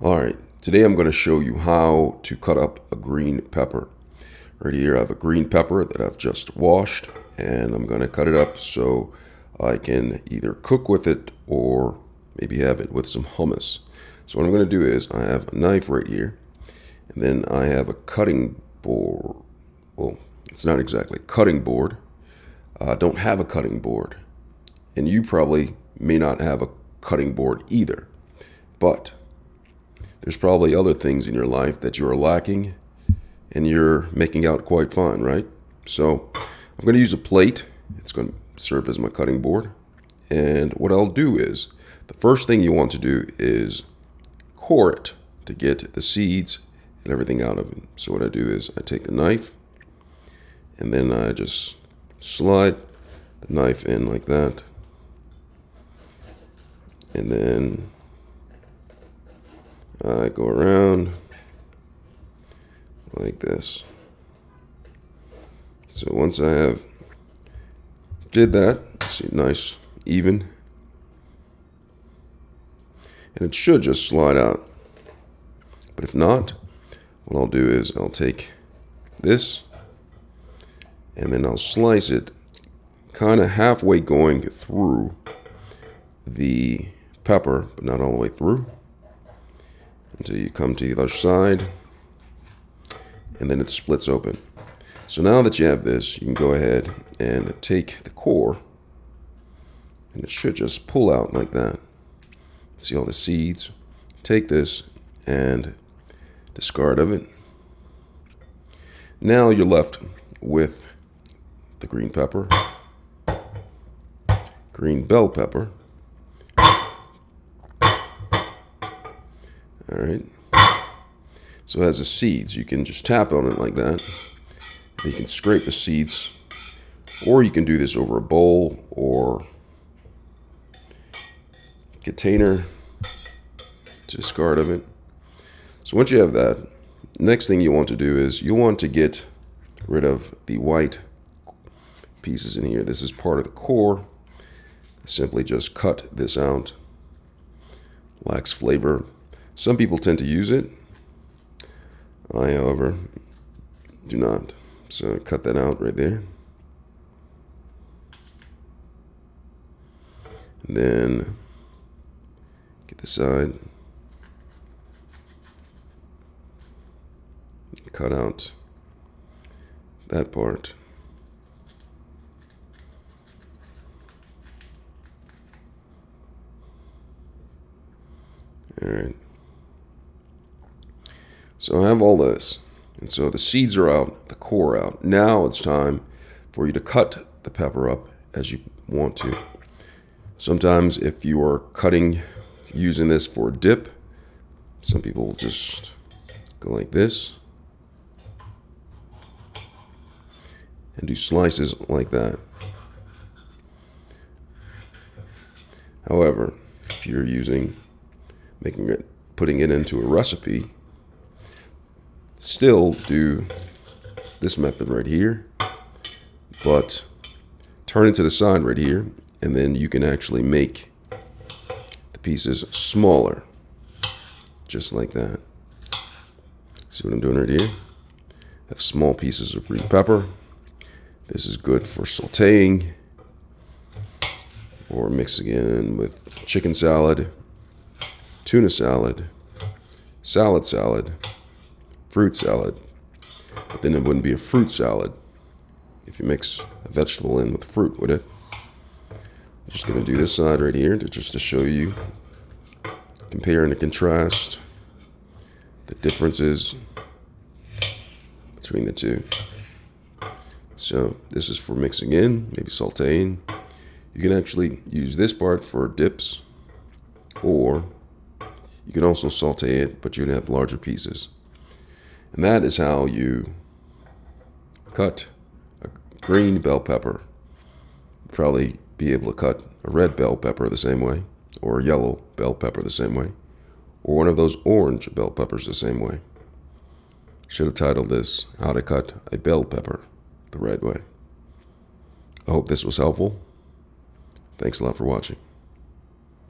Alright, today I'm going to show you how to cut up a green pepper. Right here I have a green pepper that I've just washed, and I'm going to cut it up so I can either cook with it or maybe have it with some hummus. So what I'm going to do is I have a knife right here, and then I have a cutting board. Well, it's not exactly a cutting board. I don't have a cutting board, and you probably may not have a cutting board either, but there's probably other things in your life that you're lacking and you're making out quite fine, right? So I'm going to use a plate. It's going to serve as my cutting board. And what I'll do is, the first thing you want to do is core it to get the seeds and everything out of it. So what I do is I take the knife and then I just slide the knife in like that. And then I go around like this. So once I have did that, see, nice, even, and it should just slide out. But if not, what I'll do is I'll take this and then I'll slice it kind of halfway going through the pepper, but not all the way through, until you come to the other side, and then it splits open. So now that you have this, you can go ahead and take the core, and it should just pull out like that. See all the seeds? Take this and discard of it. Now you're left with the green pepper, green bell pepper. Alright, so it has the seeds. You can just tap on it like that. You can scrape the seeds, or you can do this over a bowl or container to discard of it. So once you have that, next thing you want to do is you want to get rid of the white pieces in here. This is part of the core. Simply just cut this out. Lacks flavor. Some people tend to use it. I, however, do not. So cut that out right there. And then get the side. Cut out that part. All right. So I have all this, and so the seeds are out, the core out. Now it's time for you to cut the pepper up as you want to. Sometimes if you are cutting, using this for a dip, some people will just go like this and do slices like that. However, if you're putting it into a recipe, still do this method right here, but turn it to the side right here, and then you can actually make the pieces smaller, just like that. See what I'm doing right here? I have small pieces of green pepper. This is good for sauteing or mixing in with chicken salad, tuna salad, salad, fruit salad. But then it wouldn't be a fruit salad if you mix a vegetable in with fruit, would it? I'm just going to do this side right here just to show you, compare and contrast the differences between the two. So this is for mixing in, maybe sauteing. You can actually use this part for dips, or you can also saute it, but you'd have larger pieces. And that is how you cut a green bell pepper. You'd probably be able to cut a red bell pepper the same way, or a yellow bell pepper the same way, or one of those orange bell peppers the same way. Should have titled this, How to Cut a Bell Pepper the Red Way. I hope this was helpful. Thanks a lot for watching.